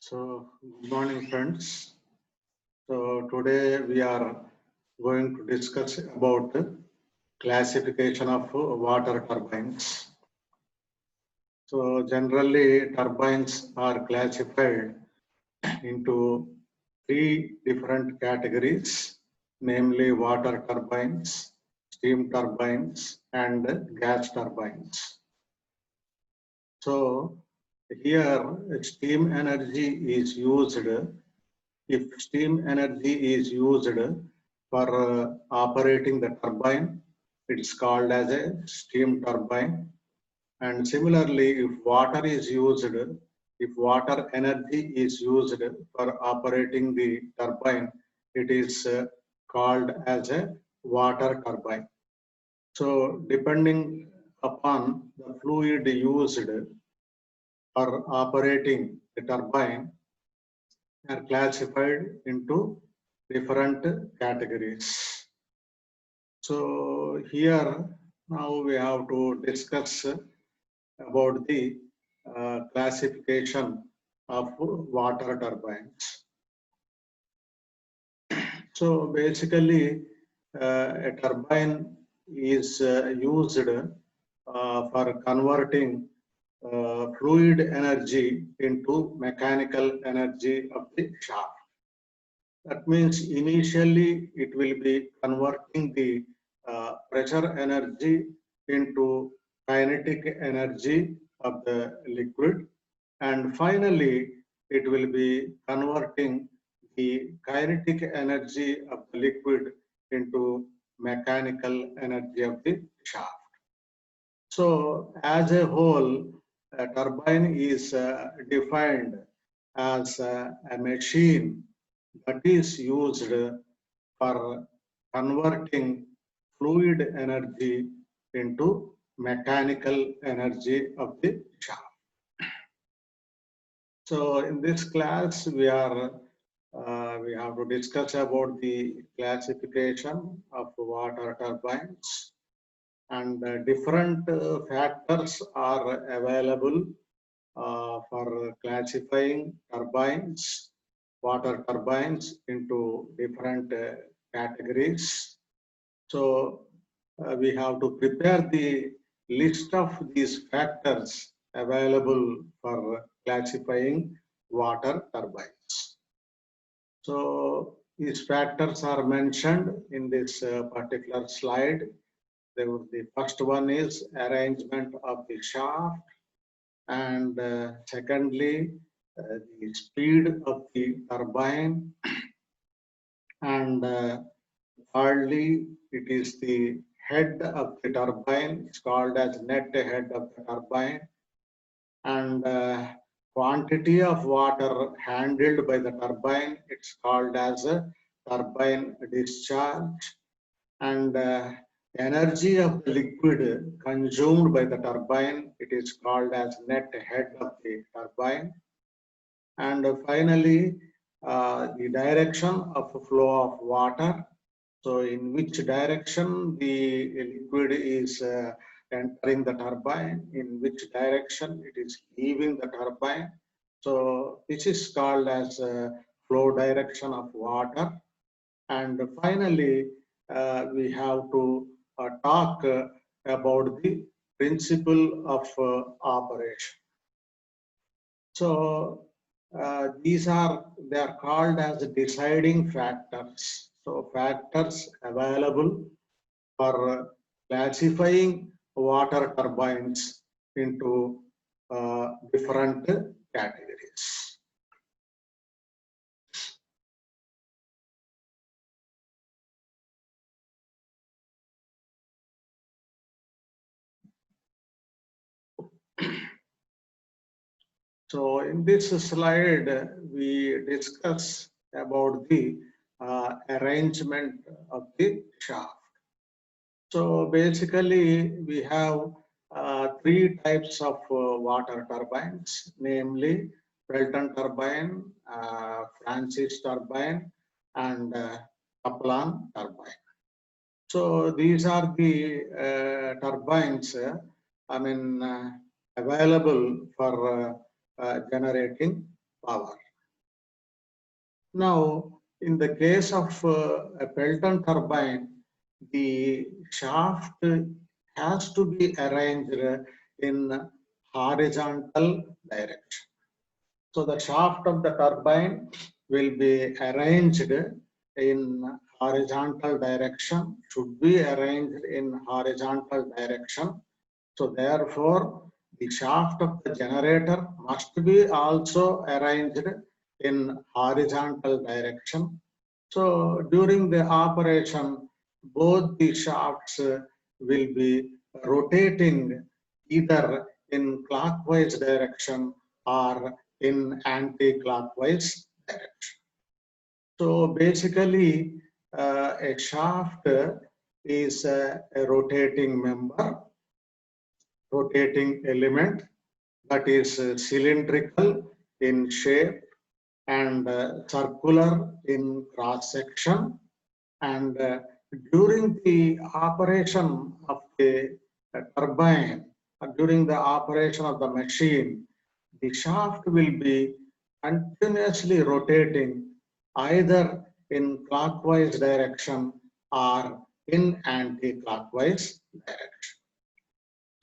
Good morning, friends. Today we are going to discuss about classification of water turbines. Generally, turbines are classified into three different categories, namely water turbines, steam turbines, and gas turbines. So, here steam energy is used. If steam energy is used for operating the turbine, it's called as a steam turbine. And similarly, if water is used, if water energy is used for operating the turbine, it is called as a water turbine. So depending upon the fluid used for operating the turbine, are classified into different categories. So here now we have to discuss about the classification of water turbines. So basically a turbine is used for converting fluid energy into mechanical energy of the shaft. That means initially it will be converting the pressure energy into kinetic energy of the liquid, and finally it will be converting the kinetic energy of the liquid into mechanical energy of the shaft. So as a whole, a turbine is defined as a machine that is used for converting fluid energy into mechanical energy of the shaft. So in this class, we have to discuss about the classification of water turbines, and different factors are available for classifying turbines, water turbines into different categories. So we have to prepare the list of these factors available for classifying water turbines. So these factors are mentioned in this particular slide. The first one is arrangement of the shaft, and secondly, the speed of the turbine, and thirdly, it is the head of the turbine. It's called as net head of the turbine, and quantity of water handled by the turbine. It's called as a turbine discharge, and energy of the liquid consumed by the turbine. It is called as net head of the turbine. And finally, the direction of flow of water. So in which direction the liquid is entering the turbine, in which direction it is leaving the turbine. So this is called as flow direction of water. And finally, we have to talk about the principle of operation. So they are called as deciding factors. So factors available for classifying water turbines into different categories. So in this slide, we discuss about the arrangement of the shaft. So basically, we have three types of water turbines, namely Pelton turbine, Francis turbine, and Kaplan turbine. So these are the turbines, available for generating power. Now, in the case of a Pelton turbine, the shaft has to be arranged in horizontal direction. So the shaft of the turbine will be arranged in horizontal direction, should be arranged in horizontal direction. So therefore, the shaft of the generator must be also arranged in horizontal direction. So during the operation, both the shafts will be rotating either in clockwise direction or in anti-clockwise direction. So basically, a shaft is a rotating member, rotating element that is cylindrical in shape and circular in cross section. And during the operation of the turbine, during the operation of the machine, the shaft will be continuously rotating either in clockwise direction or in anti-clockwise direction.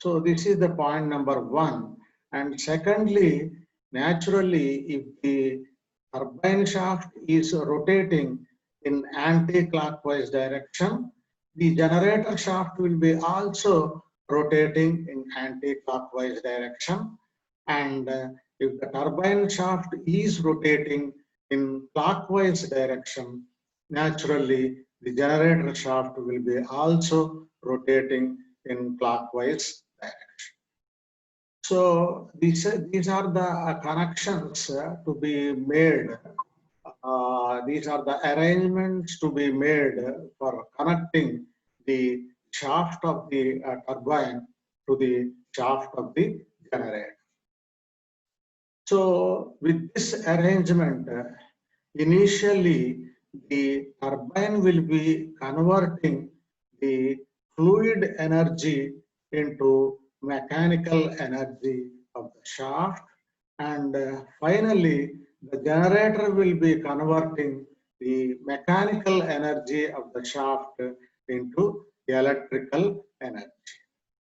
So this is the point number one. And secondly, naturally, if the turbine shaft is rotating in anti-clockwise direction, the generator shaft will be also rotating in anti-clockwise direction. And if the turbine shaft is rotating in clockwise direction, naturally the generator shaft will be also rotating in clockwise direction. So these are the connections to be made. These are the arrangements to be made for connecting the shaft of the turbine to the shaft of the generator. So with this arrangement, initially the turbine will be converting the fluid energy into mechanical energy of the shaft, and finally the generator will be converting the mechanical energy of the shaft into electrical energy.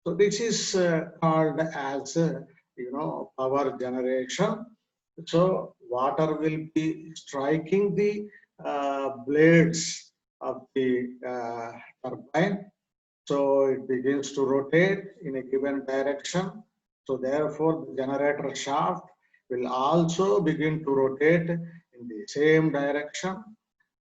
So this is called as power generation. So water will be striking the blades of the turbine. So it begins to rotate in a given direction. So therefore the generator shaft will also begin to rotate in the same direction.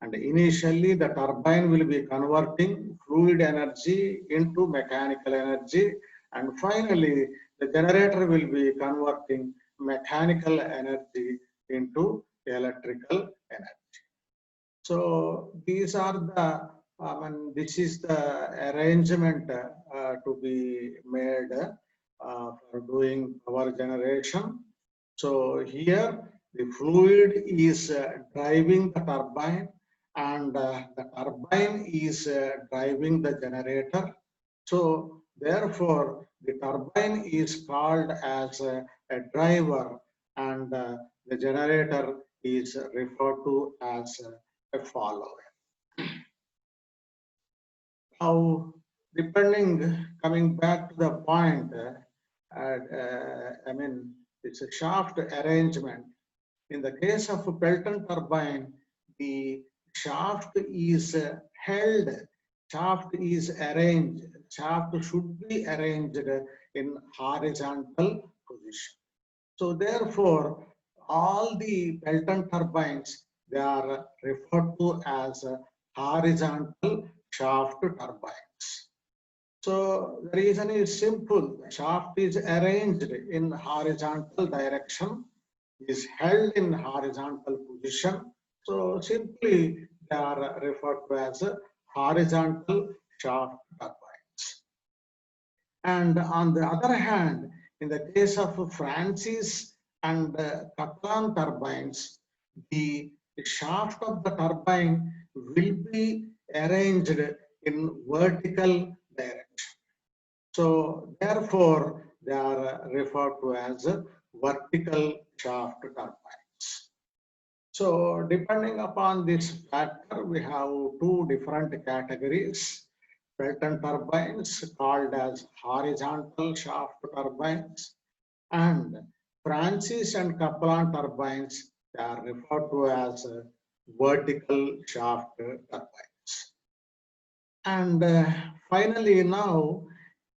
And initially the turbine will be converting fluid energy into mechanical energy. And finally the generator will be converting mechanical energy into electrical energy. So these are the, this is the arrangement to be made for doing power generation. So here the fluid is driving the turbine, and the turbine is driving the generator. So therefore the turbine is called as a driver, and the generator is referred to as a follower. Now, coming back to the point, it's a shaft arrangement. In the case of a Pelton turbine, the shaft is held, shaft is arranged, shaft should be arranged in horizontal position. So therefore, all the Pelton turbines, they are referred to as horizontal shaft turbines. So the reason is simple. The shaft is arranged in horizontal direction, is held in horizontal position. So simply they are referred to as horizontal shaft turbines. And on the other hand, in the case of Francis and Kaplan turbines, the shaft of the turbine will be arranged in vertical direction. So therefore, they are referred to as vertical shaft turbines. So depending upon this factor, we have two different categories. Pelton turbines called as horizontal shaft turbines and Francis and Kaplan turbines, they are referred to as vertical shaft turbines. And finally now,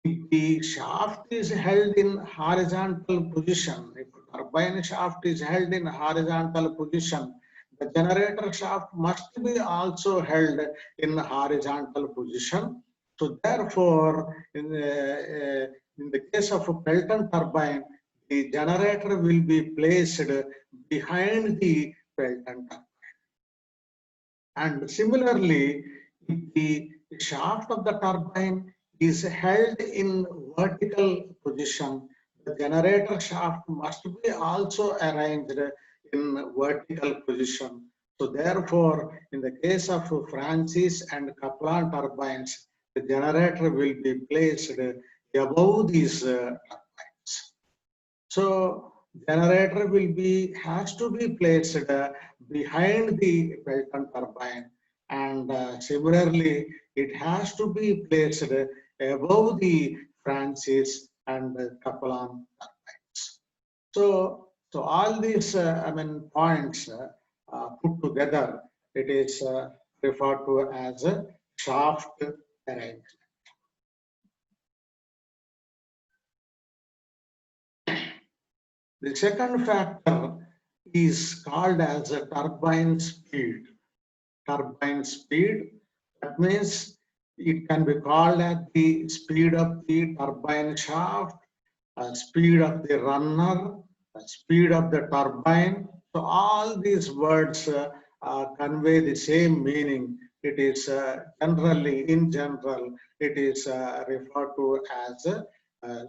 if the shaft is held in horizontal position, if turbine shaft is held in horizontal position, the generator shaft must be also held in horizontal position. So therefore, in the case of a Pelton turbine, the generator will be placed behind the Pelton turbine. And similarly, if the shaft of the turbine is held in vertical position, the generator shaft must be also arranged in vertical position. So therefore, in the case of Francis and Kaplan turbines, the generator will be placed above these turbines. So generator has to be placed behind the Pelton turbine, and similarly it has to be placed above the Francis and Kaplan turbines. So all these points put together, it is referred to as a shaft arrangement. The second factor is called as a turbine speed. Turbine speed, that means it can be called as the speed of the turbine shaft, speed of the runner, speed of the turbine. So all these words convey the same meaning. It is in general, it is referred to as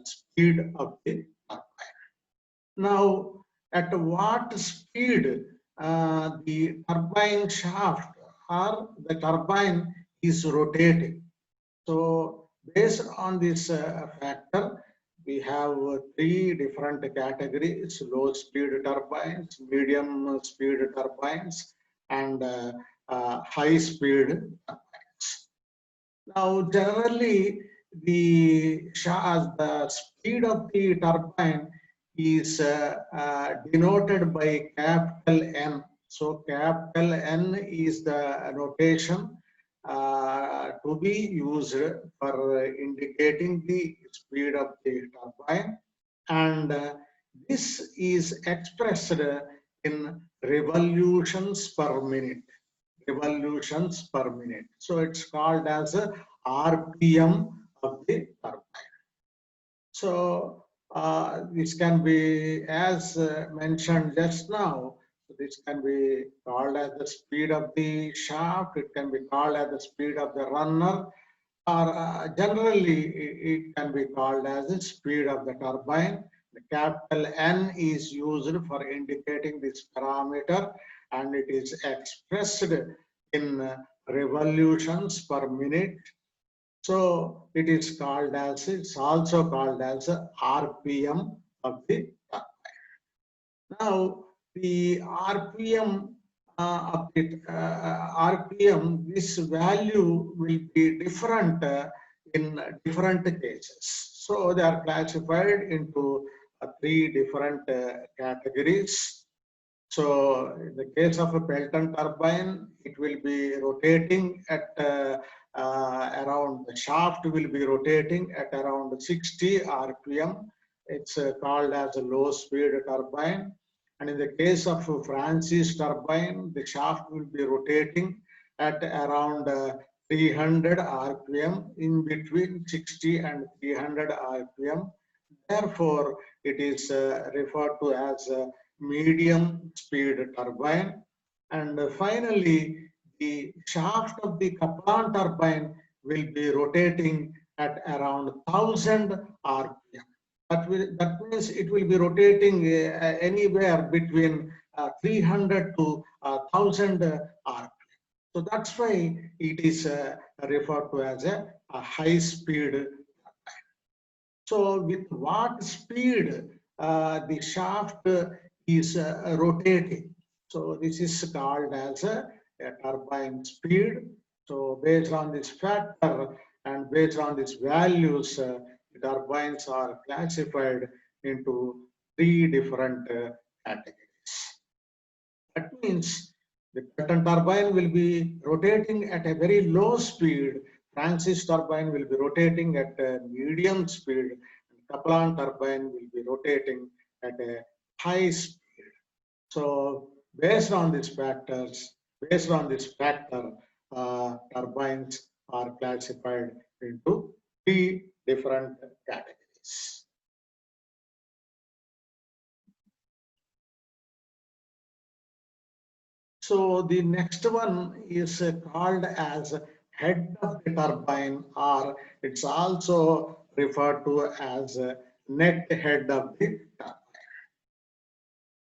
speed of the turbine. Now, at what speed the turbine shaft or the turbine is rotating? So, based on this factor, we have three different categories: low speed turbines, medium speed turbines, and high speed turbines. Now, generally, the speed of the turbine is denoted by capital N. So capital N is the notation to be used for indicating the speed of the turbine, and this is expressed in revolutions per minute. Revolutions per minute. So it's called as a RPM of the turbine. So this can be, as mentioned just now, this can be called as the speed of the shaft, it can be called as the speed of the runner, or generally it can be called as the speed of the turbine. The capital N is used for indicating this parameter, and it is expressed in revolutions per minute. So it is called as, it's also called as RPM of the turbine. Now the RPM RPM, this value will be different in different cases. So they are classified into three different categories. So in the case of a Pelton turbine, it will be rotating at around, the shaft will be rotating at around 60 RPM. It's called as a low speed turbine. And in the case of Francis turbine, the shaft will be rotating at around 300 RPM, in between 60 and 300 RPM. Therefore, it is referred to as a medium speed turbine. And finally, the shaft of the Kaplan turbine will be rotating at around 1000 RPM. That means it will be rotating anywhere between 300 to 1000 RPM. So that's why it is referred to as a high speed turbine. So with what speed the shaft is rotating? So this is called as a turbine speed. So based on this factor and based on these values, the turbines are classified into three different categories. That means the Pelton turbine will be rotating at a very low speed. Francis turbine will be rotating at a medium speed. And Kaplan turbine will be rotating at a high speed. So based on these factors, based on this factor, turbines are classified into three different categories. So the next one is called as head of the turbine, or it's also referred to as net head of the turbine.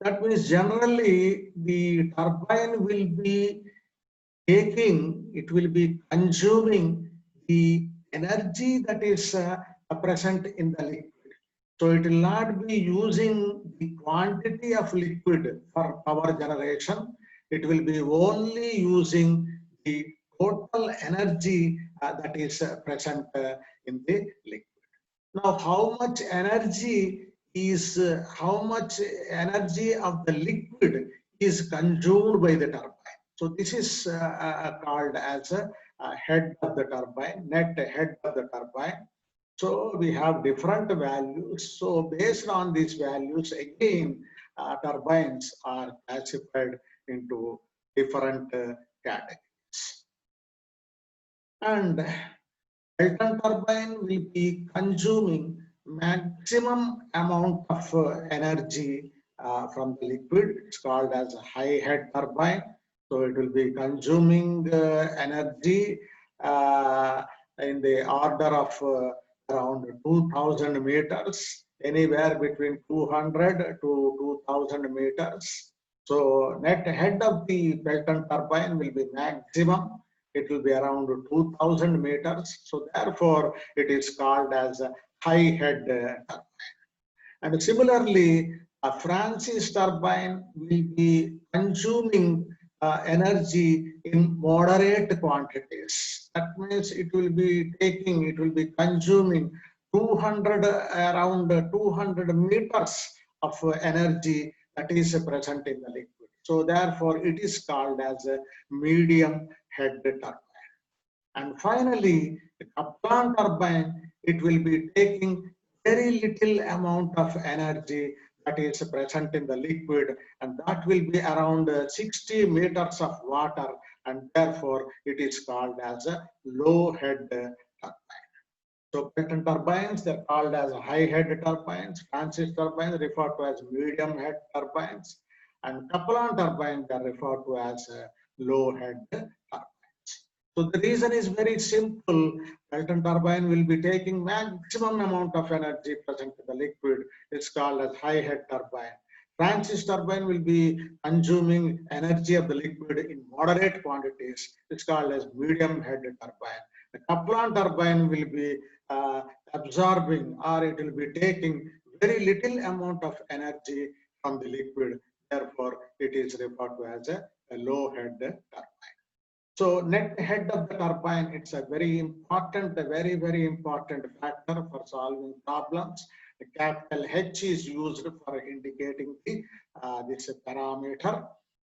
That means generally the turbine will be it will be consuming the energy that is present in the liquid. So it will not be using the quantity of liquid for power generation. It will be only using the total energy that is present in the liquid. Now, how much energy of the liquid is consumed by the turbine? So this is called as a head of the turbine, net head of the turbine. So we have different values. So based on these values, again, turbines are classified into different categories. And Pelton turbine will be consuming maximum amount of energy from the liquid. It's called as a high head turbine. So it will be consuming energy in the order of around 2000 meters, anywhere between 200 to 2000 meters. So net head of the Pelton turbine will be maximum. It will be around 2000 meters. So therefore, it is called as a high head turbine. And similarly, a Francis turbine will be consuming energy in moderate quantities. That means it will be consuming 200, around 200 meters of energy that is present in the liquid. So therefore, it is called as a medium head turbine. And finally, the Kaplan turbine, it will be taking very little amount of energy that is present in the liquid, and that will be around 60 meters of water, and therefore it is called as a low head turbine. So Pelton turbines, they're called as high head turbines. Francis turbines referred to as medium head turbines, and Kaplan turbines are referred to as low head turbines. So the reason is very simple. Pelton turbine will be taking maximum amount of energy present in the liquid. It's called as high head turbine. Francis turbine will be consuming energy of the liquid in moderate quantities. It's called as medium head turbine. The Kaplan turbine will be absorbing, or it will be taking very little amount of energy from the liquid. Therefore, it is referred to as a low head turbine. So net head of the turbine, it's a very important, very important factor for solving problems. The capital H is used for indicating the this parameter.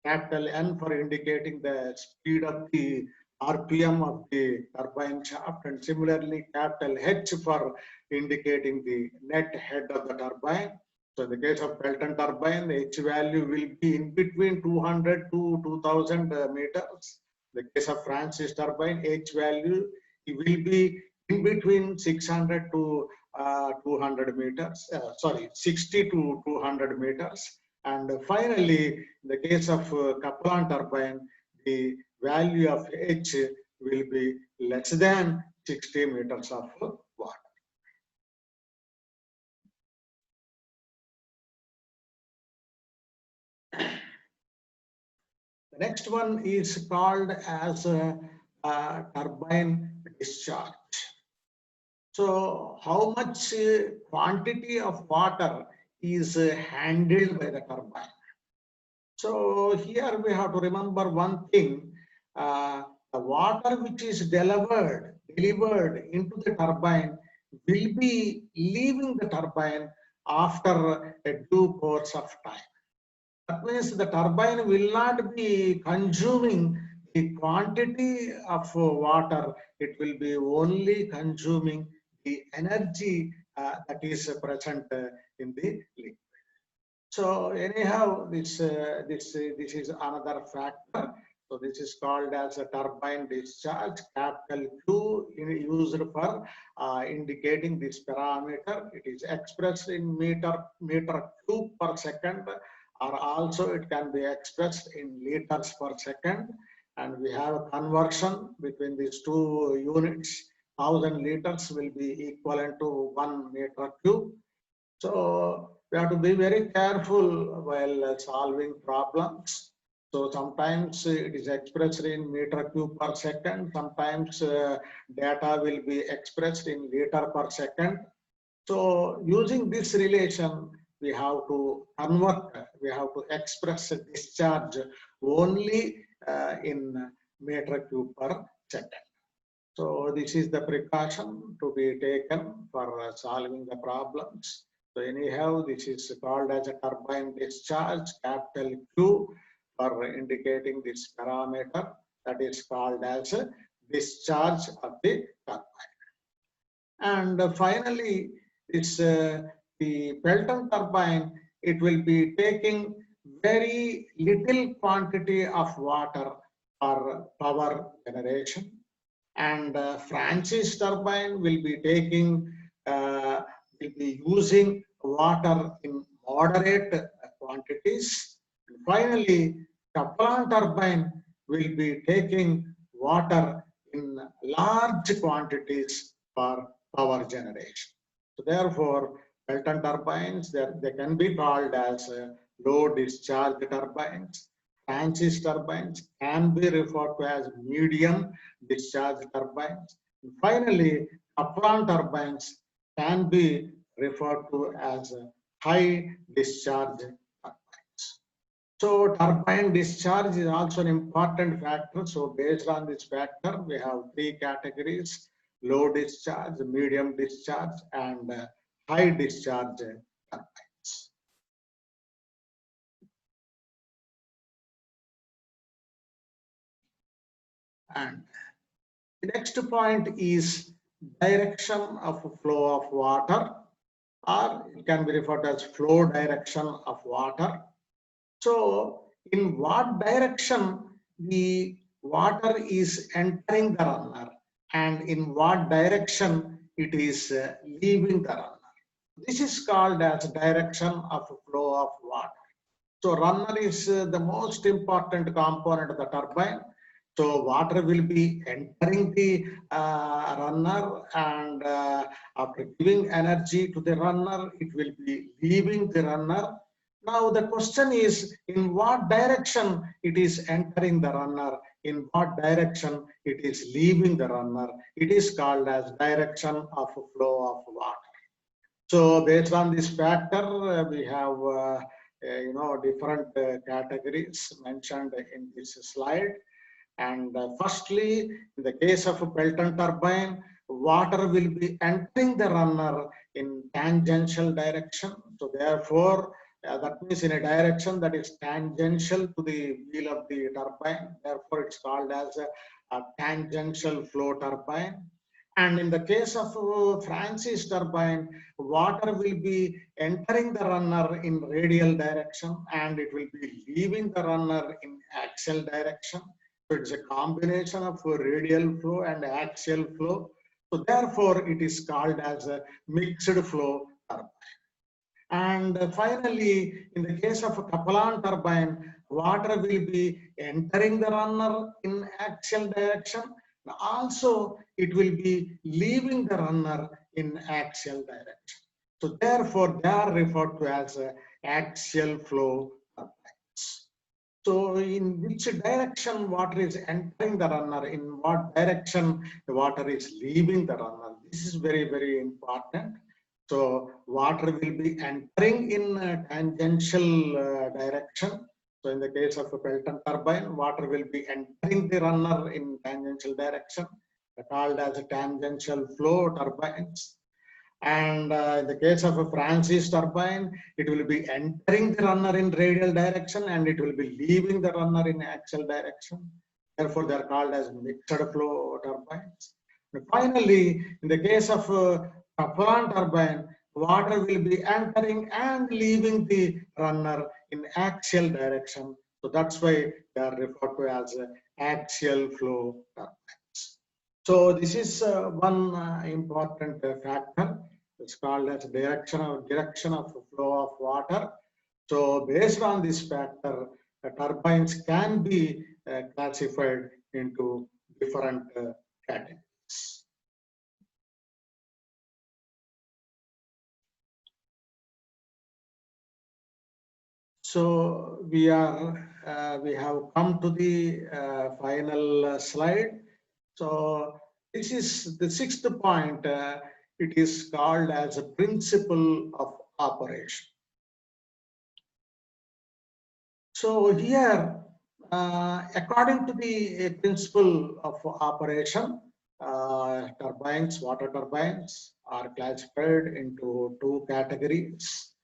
Capital N for indicating the speed of the RPM of the turbine shaft, and similarly capital H for indicating the net head of the turbine. So in the case of Pelton turbine, the H value will be in between 200 to 2000 meters. The case of Francis turbine, H value it will be in between 600 to 200 meters, 60 to 200 meters. And finally, in the case of Kaplan turbine, the value of H will be less than 60 meters of water. The next one is called as a turbine discharge. So how much quantity of water is handled by the turbine? So here we have to remember one thing, the water which is delivered into the turbine will be leaving the turbine after a due course of time. That means the turbine will not be consuming the quantity of water, it will be only consuming the energy that is present in the liquid. So anyhow, this is another factor. So this is called as a turbine discharge. Capital Q used for indicating this parameter. It is expressed in meter cube per second, or also it can be expressed in liters per second. And we have a conversion between these two units. 1,000 liters will be equivalent to 1 meter cube. So we have to be very careful while solving problems. So sometimes it is expressed in meter cube per second. Sometimes data will be expressed in liter per second. So using this relation, we have to convert, we have to express a discharge only in meter cube per second. So this is the precaution to be taken for solving the problems. So anyhow, this is called as a turbine discharge, capital Q, for indicating this parameter that is called as a discharge of the turbine. And finally, it's the Pelton turbine, it will be taking very little quantity of water for power generation. And Francis turbine will be taking, will be using water in moderate quantities. And finally, Kaplan turbine will be taking water in large quantities for power generation. So therefore, Pelton turbines, they can be called as low discharge turbines. Francis turbines can be referred to as medium discharge turbines. And finally, Kaplan turbines can be referred to as high discharge turbines. So turbine discharge is also an important factor. So based on this factor, we have three categories: low discharge, medium discharge, and high discharge turbines. And the next point is direction of flow of water, or it can be referred to as flow direction of water. So in what direction the water is entering the runner and in what direction it is leaving the runner. This is called as direction of flow of water. So runner is the most important component of the turbine. So water will be entering the runner, and after giving energy to the runner, it will be leaving the runner. Now the question is, in what direction it is entering the runner, in what direction it is leaving the runner. It is called as direction of flow of water. So based on this factor, we have different categories mentioned in this slide. And firstly, in the case of a Pelton turbine, water will be entering the runner in tangential direction. So therefore, that means in a direction that is tangential to the wheel of the turbine. Therefore, it's called as a tangential flow turbine. And in the case of Francis turbine, water will be entering the runner in radial direction and it will be leaving the runner in axial direction. So it's a combination of radial flow and axial flow. So therefore, it is called as a mixed flow turbine. And finally, in the case of a Kaplan turbine, water will be entering the runner in axial direction. Also, it will be leaving the runner in axial direction. So therefore, they are referred to as axial flow turbines. So in which direction water is entering the runner, in what direction the water is leaving the runner. This is very, very important. So water will be entering in tangential direction So in the case of a Pelton turbine, water will be entering the runner in tangential direction, called as a tangential flow turbines. And in the case of a Francis turbine, it will be entering the runner in radial direction and it will be leaving the runner in axial direction. Therefore, they are called as mixed flow turbines. And finally, in the case of a Kaplan turbine, water will be entering and leaving the runner in axial direction. So that's why they are referred to as axial flow turbines. So this is one important factor. It's called as direction of flow of water. So based on this factor, turbines can be classified into different categories. So we have come to the final slide. So this is the sixth point. It is called as a principle of operation. So here, according to the principle of operation, turbines, water turbines are classified into two categories.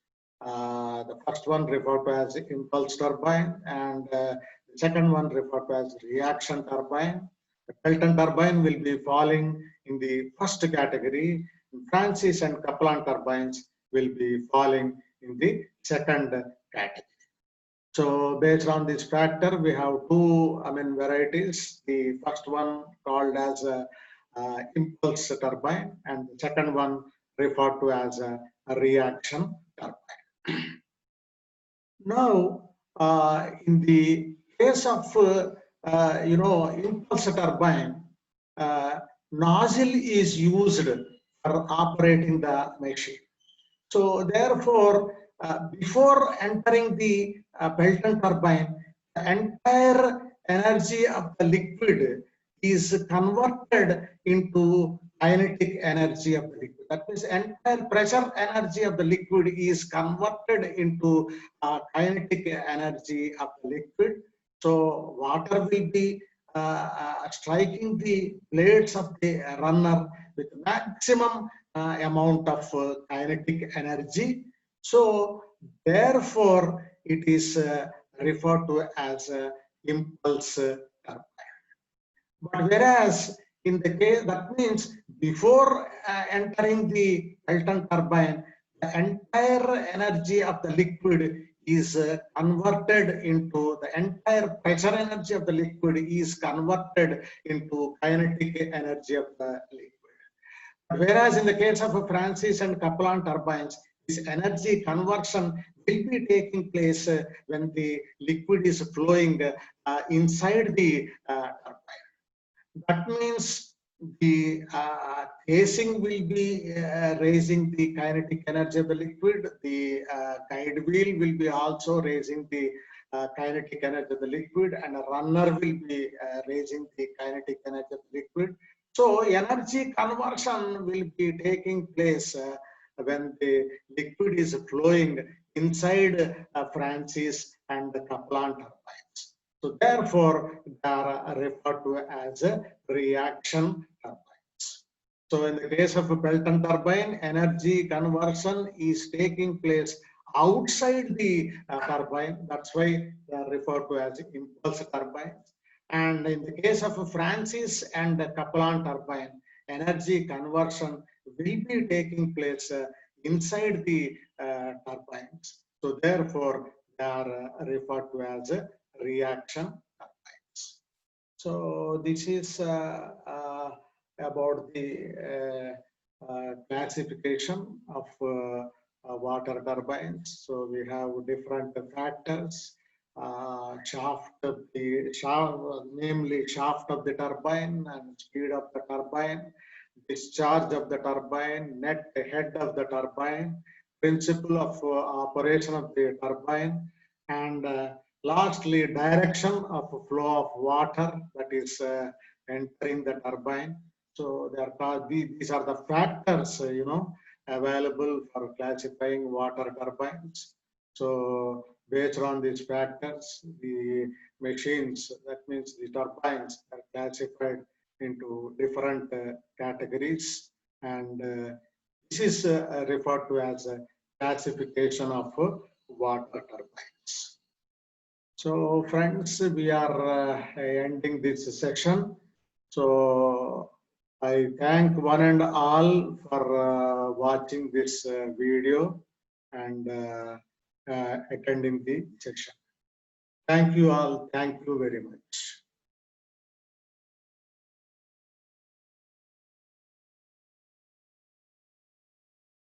The first one referred to as impulse turbine, and the second one referred to as reaction turbine. The Pelton turbine will be falling in the first category. Francis and Kaplan turbines will be falling in the second category. So based on this factor, we have two varieties. The first one called as a impulse turbine, and the second one referred to as a reaction turbine. Now, in the case of impulse turbine, nozzle is used for operating the machine. So therefore, before entering the Pelton turbine, the entire energy of the liquid is converted into kinetic energy of the liquid. That means entire pressure energy of the liquid is converted into kinetic energy of the liquid. So water will be striking the blades of the runner with maximum amount of kinetic energy. So therefore, it is referred to as impulse turbine. But whereas in the case, that means before entering the Pelton turbine, the entire energy of the liquid is converted into the entire pressure energy of the liquid is converted into kinetic energy of the liquid. Whereas in the case of Francis and Kaplan turbines, this energy conversion will be taking place when the liquid is flowing inside the turbine. That means the casing will be raising the kinetic energy of the liquid. The guide wheel will be also raising the kinetic energy of the liquid, and a runner will be raising the kinetic energy of the liquid. So energy conversion will be taking place when the liquid is flowing inside Francis and the Kaplan turbines. So therefore, they are referred to as reaction turbines. So in the case of a Pelton turbine, energy conversion is taking place outside the turbine. That's why they are referred to as impulse turbines. And in the case of a Francis and a Kaplan turbine, energy conversion will be taking place inside the turbines. So therefore, they are referred to as reaction turbines. So this is about the classification of water turbines. So we have different factors. Namely shaft of the turbine and speed of the turbine, discharge of the turbine, net head of the turbine, principle of operation of the turbine, and lastly direction of flow of water that is entering the turbine. So these are the factors available for classifying water turbines. So based on these factors, the machines, that means the turbines, are classified into different categories, and this is referred to as a classification of water turbines. So friends, we are ending this section. So I thank one and all for watching this video and attending the section. Thank you all. Thank you very much.